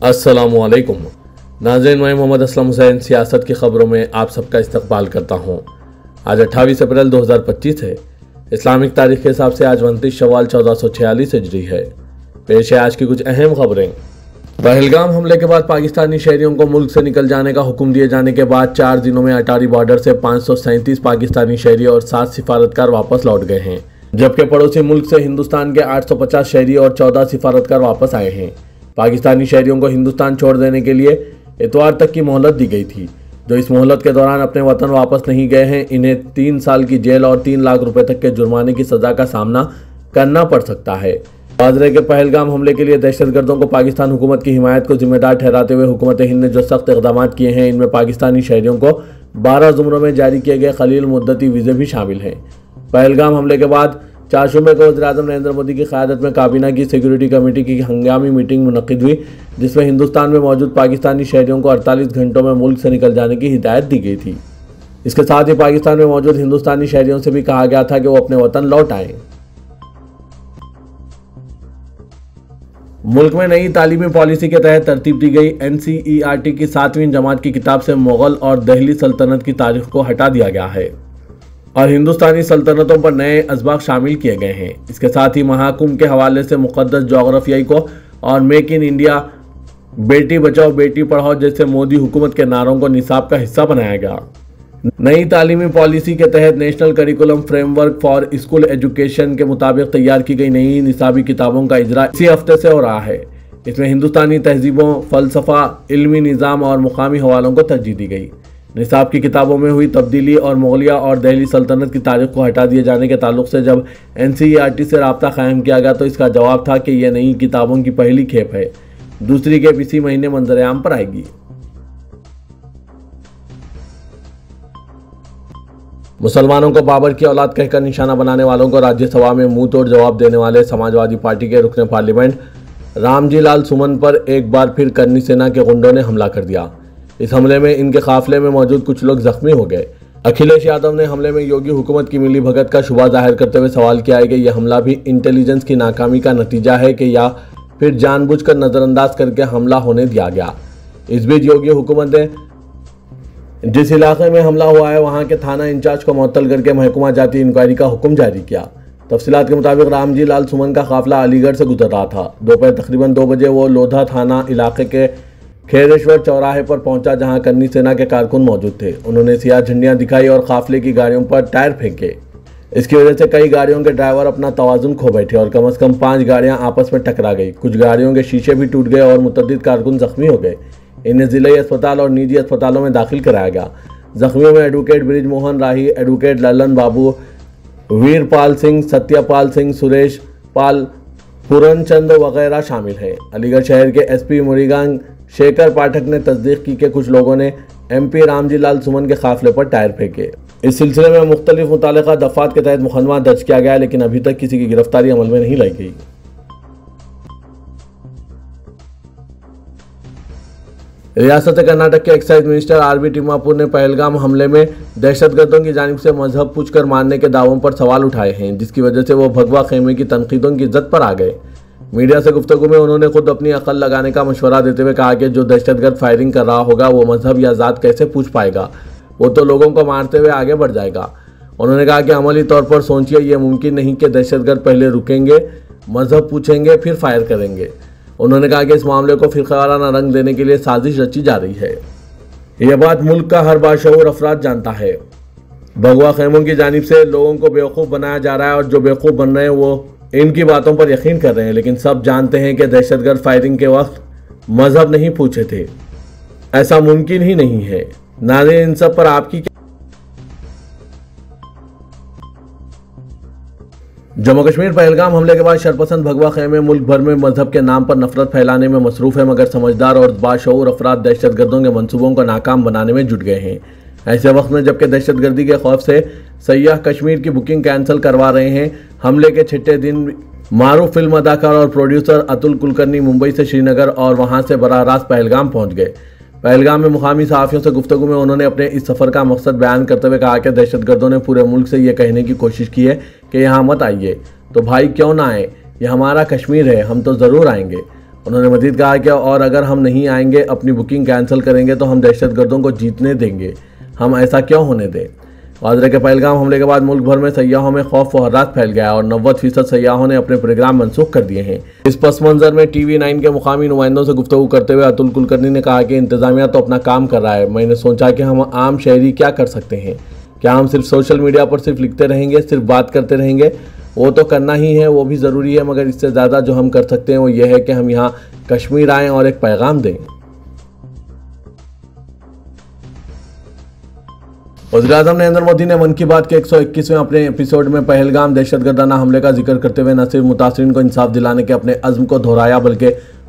अस्सलामुअलैकुम नाज़रीन, मैं मोहम्मद असलम हुसैन सियासत की खबरों में आप सबका इस्तकबाल करता हूँ। आज 28 अप्रैल 2025 है। इस्लामिक तारीख के हिसाब से आज 29 शवाल 1446 हिजरी है। पेश है आज की कुछ अहम खबरें। पहलगाम हमले के बाद पाकिस्तानी शहरियों को मुल्क से निकल जाने का हुक्म दिए जाने के बाद 4 दिनों में अटारी बॉर्डर से 537 पाकिस्तानी शहरी और 7 सिफारतकार वापस लौट गए हैं, जबकि पड़ोसी मुल्क से हिंदुस्तान के 850 शहरी और 14 सिफारतकार वापस आए हैं। पाकिस्तानी शहरियों को हिंदुस्तान छोड़ देने के लिए इतवार तक की मोहलत दी गई थी। जो इस मोहलत के दौरान अपने वतन वापस नहीं गए हैं, इन्हें 3 साल की जेल और 3 लाख रुपए तक के जुर्माने की सजा का सामना करना पड़ सकता है। वाज़ेह के पहलगाम हमले के लिए दहशतगर्दों को पाकिस्तान हुकूमत की हिमायत को जिम्मेदार ठहराते हुए हुकूमत हिंद ने जो सख्त इक़दाम किए हैं, इनमें पाकिस्तानी शहरियों को 12 ज़ुमरों में जारी किए गए खलील मुद्दती वीज़े भी शामिल हैं। पहलगाम हमले के बाद 4 शुबे को वज़ीर-ए-आज़म नरेंद्र मोदी की क़यादत में काबीना की सिक्योरिटी कमेटी की हंगामी मीटिंग मुनक़्क़िद हुई, जिसमें हिंदुस्तान में मौजूद पाकिस्तानी शहरियों को 48 घंटों में मुल्क से निकल जाने की हिदायत दी गई थी। इसके साथ ही पाकिस्तान में मौजूद हिंदुस्तानी शहरियों से भी कहा गया था कि वो अपने वतन लौट आएँ। मुल्क में नई तालीमी पॉलिसी के तहत तरतीब दी गई NCERT की 7वीं जमात की किताब से मुग़ल और दहली सल्तनत की तारीख को हटा दिया गया है और हिंदुस्तानी सल्तनतों पर नए असबाक शामिल किए गए हैं। इसके साथ ही महाकुंभ के हवाले से मुक़द्दस जोग्राफियाई को और make in India, Beti Bachao Beti Padhao जैसे मोदी हुकूमत के नारों को निसाब का हिस्सा बनाया गया। नई तालीमी पॉलिसी के तहत national curriculum framework for school education के मुताबिक तैयार की गई नई निसाबी किताबों का इजरा इसी हफ्ते से हो रहा है। इसमें हिंदुस्तानी तहजीबों, फ़लसफ़ा, इल्मी निज़ाम और मुकामी हवालों को तरजीह दी गई। निसाब की किताबों में हुई तब्दीली और मुगलिया और दहली सल्तनत की तारीख को हटा दिए जाने के ताल्लुक से जब NCERT से राब्ता कायम किया गया तो इसका जवाब था कि यह नई किताबों की पहली खेप है। दूसरी खेप इसी महीने मंजर-ए-आम पर आएगी। मुसलमानों को बाबर की औलाद कहकर निशाना बनाने वालों को राज्यसभा में मुंह तोड़ जवाब देने वाले समाजवादी पार्टी के रुकने पार्लियामेंट रामजी लाल सुमन पर एक बार फिर करनी सेना के गुंडों ने हमला कर दिया। इस हमले में इनके काफिले में मौजूद कुछ लोग जख्मी हो गए। अखिलेश यादव ने हमले में योगी हुकूमत की मिली भगत का शुबा जाहिर करते हुए सवाल किया है कि यह हमला भी इंटेलिजेंस की नाकामी का नतीजा है कि या फिर जानबूझकर नज़रअंदाज करके हमला होने दिया गया। इस बीच योगी हुकूमत ने जिस इलाके में हमला हुआ है वहां के थाना इंचार्ज को मुअत्तल करके महकमा जाती इंक्वायरी का हुक्म जारी किया। तफसीलात के मुताबिक रामजी लाल सुमन का काफिला अलीगढ़ से गुजर रहा था। दोपहर तकरीबन 2 बजे वो लोधा थाना इलाके के खेरेश्वर चौराहे पर पहुंचा, जहां करनी सेना के कारकुन मौजूद थे। उन्होंने सियाह झंडियां दिखाई और काफिले की गाड़ियों पर टायर फेंके। इसकी वजह से कई गाड़ियों के ड्राइवर अपना तवाजुन खो बैठे और कम से कम 5 गाड़ियां आपस में टकरा गई। कुछ गाड़ियों के शीशे भी टूट गए और मुतअद्दिद कारकुन जख्मी हो गए। इन्हें जिले अस्पताल और निजी अस्पतालों में दाखिल कराया गया। जख्मियों में एडवोकेट ब्रिज मोहन राही, एडवोकेट ललन बाबू, वीरपाल सिंह, सत्यपाल सिंह, सुरेश पाल, पूरनचंद वगैरह शामिल हैं। अलीगढ़ शहर के SP मुरीगांग शेखर पाठक ने तस्दीक की कि कुछ लोगों ने MP रामजी लाल सुमन के काफिले पर टायर फेंके। इस सिलसिले में मुख्तलिफ मुतालिका दफात के तहत मुकदमा दर्ज किया गया, लेकिन अभी तक किसी की गिरफ्तारी अमल में नहीं लाई गई। रियासत कर्नाटक के एक्साइज मिनिस्टर RB तिम्मापुर ने पहलगाम हमले में दहशतगर्दों की जानिब से मजहब पूछकर मारने के दावों पर सवाल उठाए हैं, जिसकी वजह से वो भगवा खेमे की तनकीदों की जद पर आ गए। मीडिया से गुफ्तगू में उन्होंने खुद अपनी अकल लगाने का मशवरा देते हुए कहा कि जो दहशतगर्द फायरिंग कर रहा होगा वो मजहब या ज़ात कैसे पूछ पाएगा, वो तो लोगों को मारते हुए आगे बढ़ जाएगा। उन्होंने कहा कि अमली तौर पर सोचिए, ये मुमकिन नहीं कि दहशतगर्द पहले रुकेंगे, मजहब पूछेंगे, फिर फायर करेंगे। उन्होंने कहा कि इस मामले को फिरकावाराना रंग देने के लिए साजिश रची जा रही है। यह बात मुल्क का हर बाशऊर अफराद जानता है। भगवा खेमों की जानिब से लोगों को बेवकूफ़ बनाया जा रहा है और जो बेवकूफ़ बन रहे हैं वो इनकी बातों पर यकीन कर रहे हैं, लेकिन सब जानते हैं कि दहशतगर्द फायरिंग के वक्त मजहब नहीं पूछे थे। ऐसा मुमकिन ही नहीं है। नाज़रीन, इन सब पर आपकी जम्मू कश्मीर पहलगाम हमले के बाद शरपसंद भगवा खेमे मुल्क भर में मजहब के नाम पर नफरत फैलाने में मसरूफ़ है, मगर समझदार और बाशऊर अफराद दहशतगर्दों के मंसूबों को नाकाम बनाने में जुट गए हैं। ऐसे वक्त में जबकि दहशतगर्दी के खौफ से सयाह कश्मीर की बुकिंग कैंसिल करवा रहे हैं, हमले के 6ठे दिन मारूफ फिल्म अदाकार और प्रोड्यूसर अतुल कुलकर्णी मुंबई से श्रीनगर और वहां से बराह रास्त पहलगाम पहुंच गए। पहलगाम में मुकामी सहाफ़ियों से गुफ्तगू में उन्होंने अपने इस सफ़र का मकसद बयान करते हुए कहा कि दहशतगर्दों ने पूरे मुल्क से ये कहने की कोशिश की है कि यहाँ मत आइए, तो भाई क्यों ना आए, ये हमारा कश्मीर है, हम तो ज़रूर आएंगे। उन्होंने मज़ीद कहा कि और अगर हम नहीं आएंगे, अपनी बुकिंग कैंसिल करेंगे तो हम दहशतगर्दों को जीतने देंगे, हम ऐसा क्यों होने दें। वाज़ेह के पहलगाम हमले के बाद मुल्क भर में सयाहों में खौफ व हर्रास फैल गया और 90% सयाहों ने अपने प्रोग्राम मनसूख कर दिए हैं। इस पस मंज़र में TV9 के मुकामी नुमाइंदों से गुफ्तगू करते हुए अतुल कुलकर्णी ने कहा कि इंतज़ामिया तो अपना काम कर रहा है, मैंने सोचा कि हम आम शहरी क्या कर सकते हैं, क्या हम सिर्फ सोशल मीडिया पर सिर्फ लिखते रहेंगे, सिर्फ बात करते रहेंगे, वो तो करना ही है, वो भी ज़रूरी है, मगर इससे ज़्यादा जो हम कर सकते हैं वो ये है कि हम यहाँ कश्मीर आएँ और एक पैगाम दें। वज़ीर-ए-आज़म नरेंद्र मोदी ने मन की बात के 121वें अपने एपिसोड में पहलगाम दहशतगर्दाना हमले का जिक्र करते हुए न सिर्फ मुतासरीन को इंसाफ दिलाने के अपने अज़्म को दोहराया बल्कि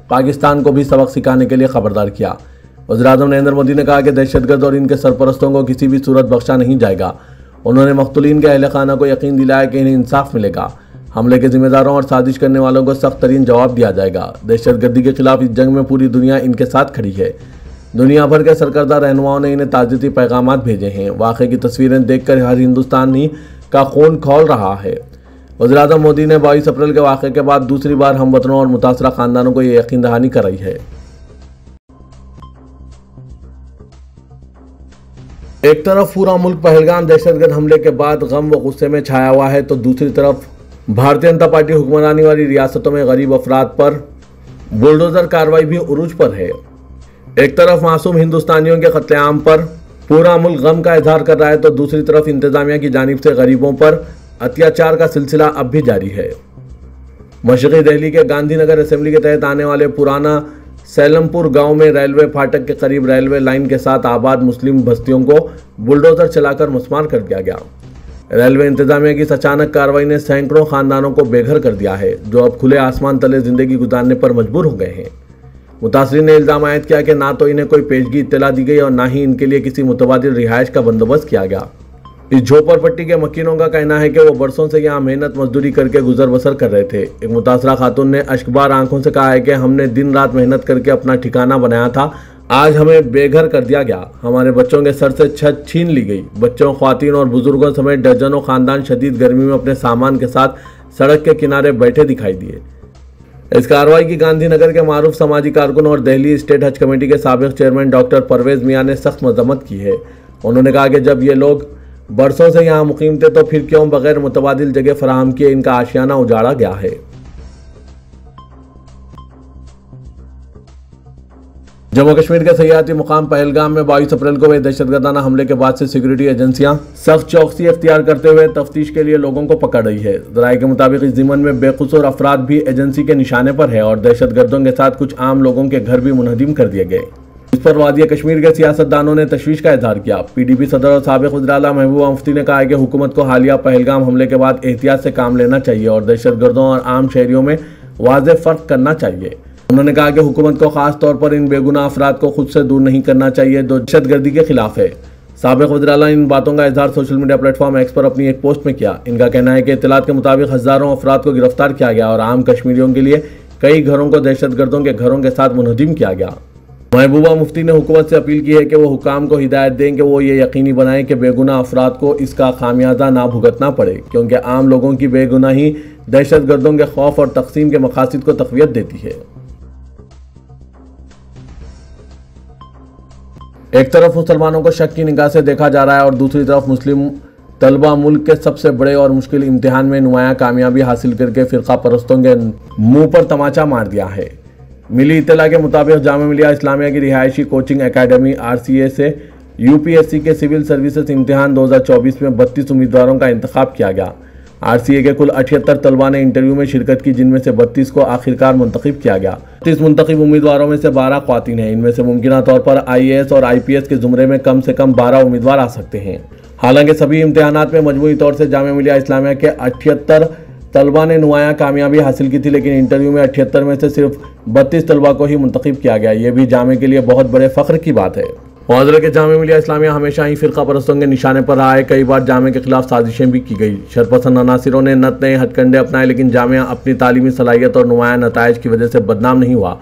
पाकिस्तान को भी सबक सिखाने के लिए खबरदार किया। वज़ीर-ए-आज़म नरेंद्र मोदी ने कहा कि दहशतगर्द और इनके सरपरस्तों को किसी भी सूरत बख्शा नहीं जाएगा। उन्होंने मक़तूलीन के अहल खाना को यकीन दिलाया कि इन्हें इंसाफ मिलेगा। हमले के जिम्मेदारों और साजिश करने वालों को सख्त तरीन जवाब दिया जाएगा। दहशतगर्दी के खिलाफ इस जंग में पूरी दुनिया इनके साथ खड़ी है। दुनिया भर के सरकर्दा रहनुमाओं ने इन्हें ताज़ियती पैगामात भेजे हैं। वाक़े की तस्वीरें देखकर हर हिंदुस्तानी का खून खौल रहा है। वज़ीर-ए-आज़म मोदी ने 22 अप्रैल के वाक़े के बाद दूसरी बार हमवतनों और मुतासरा ख़ानदानों को ये यकीन दहानी कराई है। एक तरफ पूरा मुल्क पहलगाम दहशतगर्द हमले के बाद गम व गुस्से में छाया हुआ है, तो दूसरी तरफ भारतीय जनता पार्टी हुक्मरानी वाली रियासतों में गरीब अफराद पर बुलडोज़र कार्रवाई भी उरूज पर है। एक तरफ मासूम हिंदुस्तानियों के कत्लेआम पर पूरा मुल्क गम का इजहार कर रहा है, तो दूसरी तरफ इंतजामिया की जानिब से गरीबों पर अत्याचार का सिलसिला अब भी जारी है। मशरक़ी दिल्ली के गांधीनगर असेंबली के तहत आने वाले पुराना सैलमपुर गांव में रेलवे फाटक के करीब रेलवे लाइन के साथ आबाद मुस्लिम बस्तियों को बुलडोजर चलाकर मुस्मार कर दिया गया। रेलवे इंतजामिया की इस अचानक कार्रवाई ने सैकड़ों खानदानों को बेघर कर दिया है, जो अब खुले आसमान तले जिंदगी गुजारने पर मजबूर हो गए हैं। मुतासरीन ने इल्ज़ाम आयद किया कि ना तो इन्हें कोई पेशगी इत्तला दी गई और ना ही इनके लिए किसी मुतबादिल रिहाइश का बंदोबस्त किया गया। इस झोपड़पट्टी के मकीनों का कहना है कि वो बरसों से यहाँ मेहनत मजदूरी करके गुजर बसर कर रहे थे। एक मुतासरा खातून ने अश्कबार आंखों से कहा है कि हमने दिन रात मेहनत करके अपना ठिकाना बनाया था, आज हमें बेघर कर दिया गया। हमारे बच्चों के सर से छत छीन ली गई। बच्चों, ख्वातीन और बुजुर्गों समेत दर्जनों खानदान शदीद गर्मी में अपने सामान के साथ सड़क के किनारे बैठे दिखाई दिए। इस कार्रवाई की गांधीनगर के मारूफ समाजी कारकुन और दिल्ली स्टेट हज कमेटी के साबिक चेयरमैन डॉक्टर परवेज मियां ने सख्त मजम्मत की है। उन्होंने कहा कि जब ये लोग बरसों से यहाँ मुकीम थे तो फिर क्यों बगैर मुतबादिल जगह फराहम किए इनका आशियाना उजाड़ा गया है। जम्मू कश्मीर के सयाहती मुकाम पहलगाम में 22 अप्रैल को हुए दहशतगर्दाना हमले के बाद से सिक्योरिटी एजेंसियां सख्त चौकसी अख्तियार करते हुए तफ्तीश के लिए लोगों को पकड़ रही है। ज़राए के मुताबिक इस ज़िमन में बेकसूर अफराद भी एजेंसी के निशाने पर है और दहशतगर्दों के साथ कुछ आम लोगों के घर भी मुनहदिम कर दिए गए। इस पर वादिया कश्मीर के सियासतदानों ने तशवीश का इजहार किया। PDP सदर और साबिक वज़ीर आला महबूबा मुफ्ती ने कहा है कि हुकूमत को हालिया पहलगाम हमले के बाद एहतियात से काम लेना चाहिए और दहशतगर्दों और आम शहरियों में वाज़ेह फ़र्क करना चाहिए। उन्होंने कहा कि हुकूमत को खास तौर पर इन बेगुनाह अफराद को खुद से दूर नहीं करना चाहिए जो दहशतगर्दी के खिलाफ है। साबिक वज़ीर आला इन बातों का इजहार सोशल मीडिया प्लेटफॉर्म एक्स पर अपनी एक पोस्ट में किया। इनका कहना है कि इत्तलात के मुताबिक हज़ारों अफराद को गिरफ्तार किया गया और आम कश्मीरियों के लिए कई घरों को दहशतगर्दों के घरों के साथ मुनहदिम किया गया। महबूबा मुफ्ती ने हुकूमत से अपील की है कि वो हुकाम को हिदायत दें कि वो ये यकीनी बनाएं कि बेगुनाह अफराद को इसका खामियाजा ना भुगतना पड़े, क्योंकि आम लोगों की बेगुनाही दहशतगर्दों के खौफ और तकसीम के मकासद को तक़वियत देती है। एक तरफ मुसलमानों को शक की निगाह से देखा जा रहा है और दूसरी तरफ मुस्लिम तलबा मुल्क के सबसे बड़े और मुश्किल इम्तिहान में नुमाया कामयाबी हासिल करके फ़िरका परस्तों के मुंह पर तमाचा मार दिया है। मिली इत्तला के मुताबिक जामिया मिलिया इस्लामिया की रिहायशी कोचिंग एकेडमी RCA से UPSC के सिविल सर्विसेज इम्तिहान 2024 में 32 उम्मीदवारों का इंतखाब किया गया। RCA के कुल 78 तलबा ने इंटरव्यू में शिरकत की, जिनमें से 32 को आखिरकार मुंतखब किया गया। 30 मुंतखब उम्मीदवारों में से 12 ख्वातीन हैं। इनमें से मुमकिना तौर पर IAS और IPS के ज़ुमरे में कम से कम 12 उम्मीदवार आ सकते हैं। हालांकि सभी इम्तिहानात में मजमूई तौर से जामिया मिलिया इस्लामिया के 78 तलबा ने नुमाया कामयाबी हासिल की थी, लेकिन इंटरव्यू में 78 में से सिर्फ 32 तलबा को ही मुंतखब किया गया। ये भी जामिया के लिए बहुत बड़े फ़ख्र की बात है। मौजूद के जामिया मिलिया इस्लामिया हमेशा ही फ़िरका परस्तों के निशाने पर रहा है। कई बार जामिया के खिलाफ साजिशें भी की गई। शरपसंद अनासिरों ने नत नए हथकंडे अपनाए, लेकिन जामिया अपनी तालीमी सलाहियत और नुमाया नताइज की वजह से बदनाम नहीं हुआ।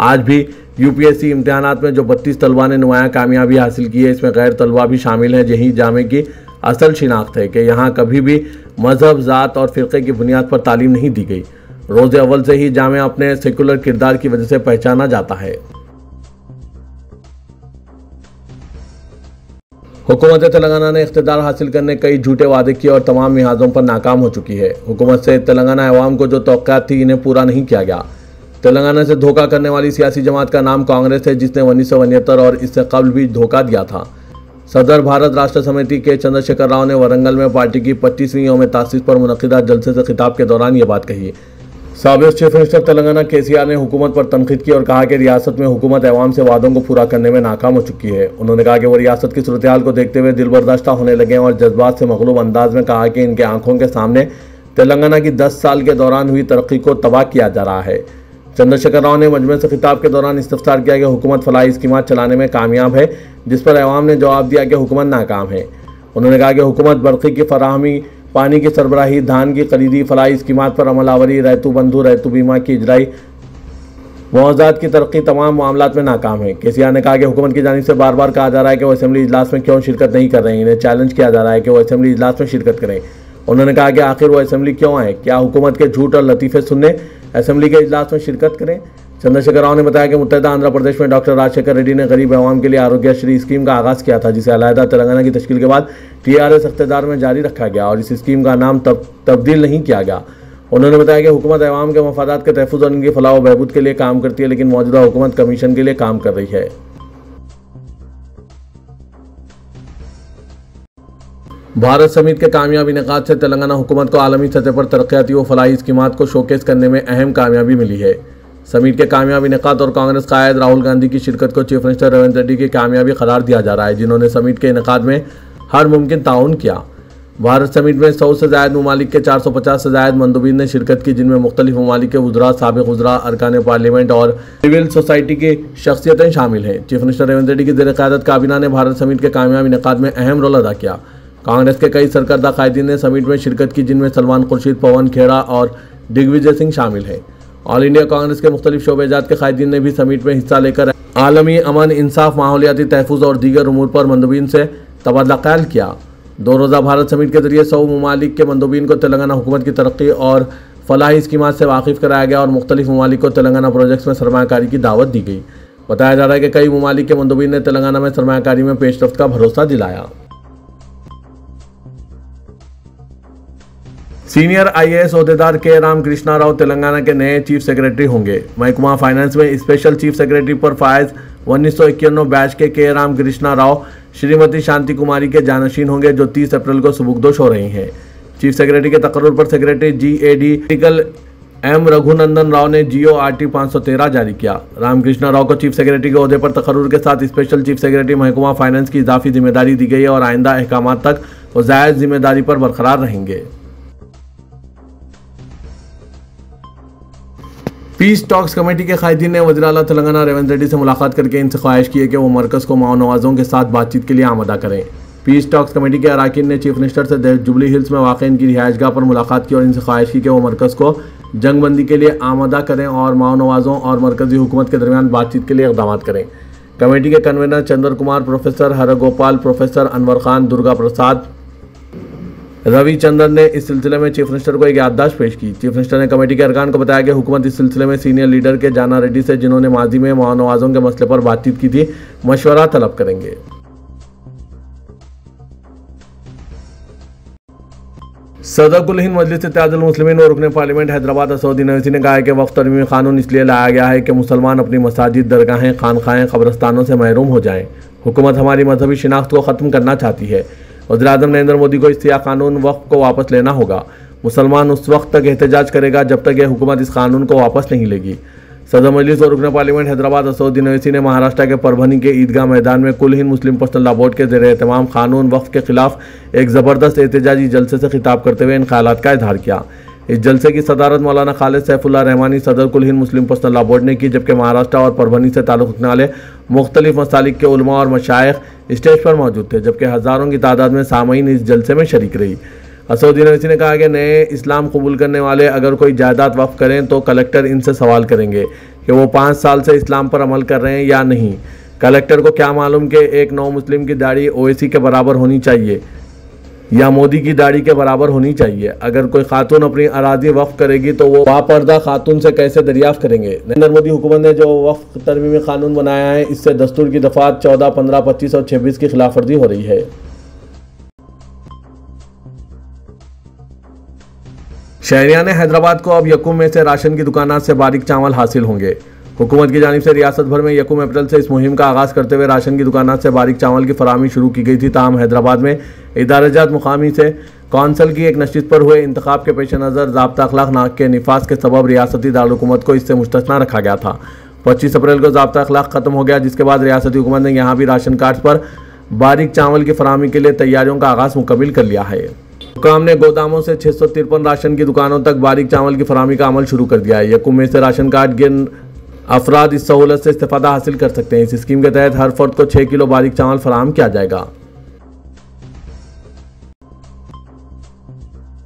आज भी यूपीएससी इम्तिहानात में जो 32 तलबा ने नुमाया कामयाबी हासिल की है, इसमें गैर तलबा भी शामिल हैं। यही जामे की असल शिनाख्त है कि यहाँ कभी भी मजहब, ज़ात और फ़िरक़े की बुनियाद पर तालीम नहीं दी गई। रोज़े अव्वल से ही जामे अपने सेकुलर किरदार की वजह से पहचाना जाता है। हुकूमत तेलंगाना ने इख्तिदार हासिल करने कई झूठे वादे किए और तमाम लिहाजों पर नाकाम हो चुकी है। हुकूमत से तेलंगाना अवाम को जो तौक़्क़ात थी, इन्हें पूरा नहीं किया गया। तेलंगाना से धोखा करने वाली सियासी जमात का नाम कांग्रेस है, जिसने 1979 और इससे कबल भी धोखा दिया था। सदर भारत राष्ट्र समिति के चंद्रशेखर राव ने वरंगल में पार्टी की 25वीं यौम तासीस पर मुनक़िदा जलसे से खिताब के दौरान ये बात कही। साबिक़ चीफ मिनिस्टर तेलंगाना केसीआर ने हुकूमत पर तनकीद की और कहा कि रियासत में हुकूमत अवाम से वादों को पूरा करने में नाकाम हो चुकी है। उन्होंने कहा कि वो रियासत की सूरत हाल को देखते हुए दिलबर्दाश्ता होने लगे और जज्बात से मग़लूब अंदाज में कहा कि इनके आंखों के सामने तेलंगाना की 10 साल के दौरान हुई तरक्की को तबाह किया जा रहा है। चंद्रशेखर राव ने मजमे से खिताब के दौरान इस्तफसार किया कि हुकूमत फलाही स्कीमात चलाने में कामयाब है, जिस पर अवाम ने जवाब दिया कि हुकूमत नाकाम है। उन्होंने कहा कि हुकूमत बरक़ी की फराहमी, पानी की सरबराही, धान की खरीदी, फलाही स्कीमात पर अमलावरी, रैतु बंधु, रैतु बीमा की इजराई, मुआवजात की तरक्की तमाम मामलात में नाकाम है। केसीआर ने कहा कि हुकूमत की जानिब से बार बार कहा जा रहा है कि वो असेंबली इजलास में क्यों शिरकत नहीं कर रहे हैं। इन्हें चैलेंज किया जा रहा है कि वो असेंबली इजलास में शिरकत करें। उन्होंने कहा कि आखिर वो असेंबली क्यों आए, क्या हुकूमत के झूठ और लतीफ़े सुनने असेंबली के इजलास में शिरकत करें। चंद्रशेखर राव ने बताया कि मुत्तहिदा आंध्र प्रदेश में डॉक्टर राजशेखर रेड्डी ने गरीब अवाम के लिए आरोग्यश्री स्कीम का आगाज़ किया था, जिसे अलहदा तेलंगाना की तश्कील के बाद टीआरएस इख्तियार में जारी रखा गया और इस स्कीम का नाम तब्दील नहीं किया गया। उन्होंने बताया कि हुकूमत अवाम के मफादात के तहफ़्फ़ुज़ और इनकी फलाह व बहबूद के लिए काम करती है, लेकिन मौजूदा हुकूमत कमीशन के लिए काम कर रही है। भारत समिट के कामयाब इनेकाद से तेलंगाना हुकूमत को आलमी सतह पर तरक्याती व फलाही स्कीमात को शोकेस करने में अहम कामयाबी मिली है। समिट के कामयाब इनेकाद और कांग्रेस कायद राहुल गांधी की शिरकत को चीफ मिनिस्टर रेवंत रेड्डी की कामयाबी करार दिया जा रहा है, जिन्होंने समिट के इनेकाद में हर मुमकिन ताउन किया। भारत समिट में 100 से ज़ायद ममालिक के 450 से ज़ायद मंदूबीन ने शिरकत की, जिनमें मुख्तलिफ ममालिक के वज़रा, साबिक़ वज़रा, अरकान पार्लियामेंट और सिविल सोसाइटी की शख्सियतें शामिल हैं। चीफ मिनिस्टर रेवंत रेड्डी की ज़ेर क़यादत काबीना ने भारत समिट के कामयाब इनेकाद में अहम रोल अदा किया। कांग्रेस के कई सरकर्दा कायदीन ने समिट में शिरकत की, जिनमें सलमान खुर्शीद, पवन खेड़ा और दिग्विजय सिंह शामिल हैं। ऑल इंडिया कांग्रेस के मुख्तलिफ शोबेजात के कायदीन ने भी समिट में हिस्सा लेकर आलमी अमन, इंसाफ, माहौलियाती तहफ़्फ़ुज़ और दीगर उमूर पर मंदूबीन से तबादला ख्याल किया। 2 रोज़ा भारत समिट के जरिए 100 ममालिक के मंदूबीन को तेलंगाना हुकूमत की तरक्की और फलाही स्कीमात से वाकिफ़ कराया गया और मुख्तलिफ ममालिक को तेलंगाना प्रोजेक्ट्स में सरमायाकारी की दावत दी गई। बताया जा रहा है कि कई ममालिक के मंदूबीन ने तेलंगाना में सरमायाकारी में पेशरफ्त का भरोसा दिलाया। सीनियर आईएएस ओहदेदार के रामकृष्णा राव तेलंगाना के नए चीफ सेक्रेटरी होंगे। महकमा फाइनेंस में स्पेशल चीफ सेक्रेटरी पर फायज 1991 बैच के रामकृष्णा राव श्रीमती शांति कुमारी के जानशीन होंगे, जो 30 अप्रैल को सुबुकदोश हो रही हैं। चीफ सेक्रेटरी के तकर्रुर पर secretary GAD article M Raghunandan Rao ने GORT 513 जारी किया। रामकृष्णा राव को चीफ सेक्रेटरी के ओहदे पर तकर्रुर के साथ स्पेशल चीफ सेक्रेटरी महकमा फाइनेंस की इजाफी जिम्मेदारी दी गई है और आइंदा अहकामात तक वो जायज़ जिम्मेदारी पर बरकरार रहेंगे। पीस टॉक्स कमेटी के कायदीन ने वज़ीर आला तेलंगाना रेवंत रेड्डी से मुलाकात करके इनसे ख्वाहिश की है कि वो मरकज़ को माओ नवाज़ों के साथ बातचीत के लिए आमदा करें। पीस टॉक्स कमेटी के अरकान ने चीफ मिनिस्टर से जुबली हिल्स में वाक़ इनकी रिहाइशगाह पर मुलाकात की और इनसे ख्वाहिश की कि वो मरकज़ को जंगबंदी के लिए आमदा करें और माओ नवाज़ों और मरकज़ी हुकूमत के दरमियान बातचीत के लिए इक़दाम करें। कमेटी के कन्वीनर चंद्र कुमार, प्रोफेसर हरगोपाल, प्रोफेसर अनवर खान, दुर्गा प्रसाद, रविचंद्रन ने इस सिलसिले में चीफ मिनिस्टर को एक याददाश्त पेश की। चीफ मिनिस्टर ने कमेटी के अरकान को बताया कि हुकूमत इस सिलसिले में सीनियर लीडर के जाना रेड्डी से, जिन्होंने माजी में माओ नवाज़ों के मसले पर बातचीत की थी, मशवरा तलब करेंगे। सदर कुल हिंद मजलिस इत्तेहादुल मुस्लिमीन और रुकन पार्लियामेंट हैदराबाद असदुद्दीन ओवैसी ने कहा है कि वक्त तरमीमी कानून इसलिए लाया गया है कि मुसलमान अपनी मसाजिद, दरगाहें, खानखाएं, कब्रस्तानों से महरूम हो जाएं। हुकूमत हमारी मजहबी शिनाख्त को ख़त्म करना चाहती है। वज़ीर-ए-आज़म नरेंद्र मोदी को इस सियाह कानून वक्फ को वापस लेना होगा। मुसलमान उस वक्त तक एहतजाज करेगा जब तक यह हुकूमत इस कानून को वापस नहीं लेगी। सदर मजलिस और रुकन पार्लियामेंट हैदराबाद असदुद्दीन ओवैसी ने महाराष्ट्र के परभनी के ईदगाह मैदान में कुल हिंद मुस्लिम पर्सनल लॉ बोर्ड के ज़ेर एहतमाम कानून वक्फ के खिलाफ एक ज़बरदस्त एहतजाजी जलसे से खिताब करते हुए इन ख्यालात का इजहार किया। इस जलसे की सदारत मौलाना खालिद सैफुल्लाह रहमानी, सदर कुल हिंद मुस्लिम पर्सनल लॉ बोर्ड ने की, जबकि महाराष्ट्र और परभनी से ताल्लुक़ रखने वाले मुख्तलिफ मसालिक के उलमा और मशाइख स्टेज पर मौजूद थे, जबकि हज़ारों की तादाद में सामीन इस जलसे में शरीक रही। असदुद्दीन ओवैसी ने कहा कि नए इस्लाम कबूल करने वाले अगर कोई जायदाद वक्फ करें तो कलेक्टर इनसे सवाल करेंगे कि वो 5 साल से इस्लाम पर अमल कर रहे हैं या नहीं। कलेक्टर को क्या मालूम कि एक नौ मुस्लिम की दाढ़ी ओवैसी के बराबर होनी चाहिए या मोदी की दाढ़ी के बराबर होनी चाहिए। अगर कोई खातून अपनी अराजी वक्फ करेगी तो वो बापर्दा खातून से कैसे दरियाफ्त करेंगे। नरेंद्र मोदी हुकूमत ने जो वक्फ तरमीमी कानून बनाया है, इससे दस्तूर की दफात 14, 15, 25 और 26 की खिलाफ वर्जी हो रही है। शहरियान हैदराबाद को अब यकम में से राशन की दुकानात से बारीक चावल हासिल होंगे। हुकूमत की जानिब से रियासत भर में यकम अप्रैल से इस मुहिम का आगाज़ करते हुए राशन की दुकानात से बारीक चावल की फराहमी शुरू की गई थी। ताहम हैदराबाद में इदारजात मुकामी से कौंसल की एक नशिस्त पर हुए इंतखाब के पेश नज़र ज़ाब्ता अखलाक नाक के निफाज के सबब रियासती दारुलहुकूमत को इससे मुस्तस्ना रखा गया था। 25 अप्रैल को ज़ाब्ता अखलाक ख़त्म हो गया, जिसके बाद रियासती हुकूमत ने यहाँ भी राशन कार्ड पर बारीक चावल की फराहमी के लिए तैयारियों का आगाज़ मुकम्मिल कर लिया है। हुकाम ने गोदामों से 653 राशन की दुकानों तक बारीक चावल की फराहमी का अमल शुरू कर दिया है। यकम में से राशन कार्ड गिन अफराद इस सहूलत से इस्तेफादा हासिल कर सकते हैं। इस स्कीम के तहत हर फर्द को 6 किलो बारीक चावल फराहम किया जाएगा।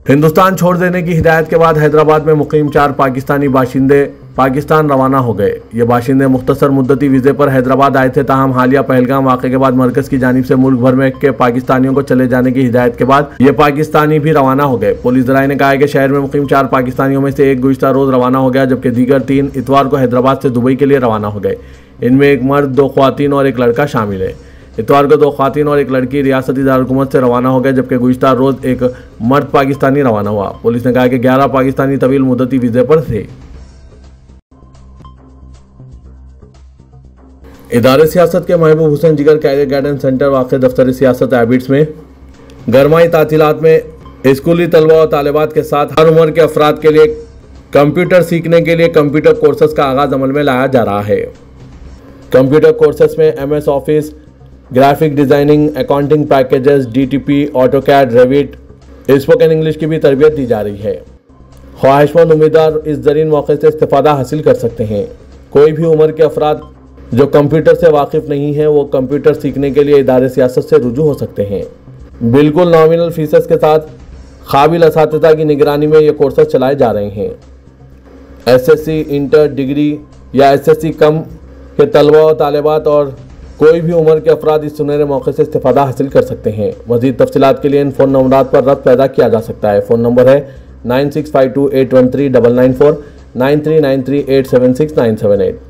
हिंदुस्तान छोड़ देने की हिदायत के बाद हैदराबाद में मुकीम 4 पाकिस्तानी बाशिंदे पाकिस्तान रवाना हो गए। ये बाशिंदे मुख्तसर मुद्दती वीज़े पर हैदराबाद आए थे। ताहम हालिया पहलगाम वाक़े के बाद मरकज़ की जानिब से मुल्क भर में के पाकिस्तानियों को चले जाने की हिदायत के बाद ये पाकिस्तानी भी रवाना हो गए। पुलिस ज़राए ने कहा है कि शहर में मुकीम 4 पाकिस्तानियों में से एक गुज़िश्ता रोज़ रवाना हो गया, जबकि दीगर 3 इतवार को हैदराबाद से दुबई के लिए रवाना हो गए। इनमें एक मर्द, 2 ख्वातीन और एक लड़का शामिल है। इतवार को 2 ख्वातीन और एक लड़की रियासती दारुलहुकूमत से रवाना हो गए, जबकि गुज़िश्ता रोज़ एक मर्द पाकिस्तानी रवाना हुआ। पुलिस ने कहा कि 11 पाकिस्तानी तवील मुद्दती वीज़े पर थे। इदारे सियासत के महबूब हुसैन जिगर कैरियर गाइडेंस सेंटर वाक़ दफ्तर सियासत एबिट्स में गरमाई तातीलात में स्कूली तलबा और तालिबात के साथ हर उम्र के अफराद के लिए कंप्यूटर सीखने के लिए कंप्यूटर कोर्सेज का आगाज़ अमल में लाया जा रहा है। कंप्यूटर कोर्सेज में MS office, graphic designing, accounting packages, DTP, AutoCAD, Revit, spoken English की भी तरबियत दी जा रही है। ख्वाहिशमंद उम्मीदवार इस ज़रीन मौके से इस्तेफादा हासिल कर सकते हैं। कोई भी उम्र के अफराद जो कंप्यूटर से वाकिफ़ नहीं है वो कंप्यूटर सीखने के लिए इदारे सियासत से रुजू हो सकते हैं। बिल्कुल नॉमिनल फीसेस के साथ काबिल असातिज़ा की निगरानी में ये कोर्सेज चलाए जा रहे हैं। SSC, इंटर, डिग्री या SSC कम के तलबा और तालिबात और कोई भी उम्र के अफराद इस सुनहरे मौके से इस्तेफादा हासिल कर सकते हैं। मज़ीद तफसीलात के लिए इन फ़ोन नंबरात पर रब्त पैदा किया जा सकता है। फ़ोन नंबर है 9652813994, 9393876978।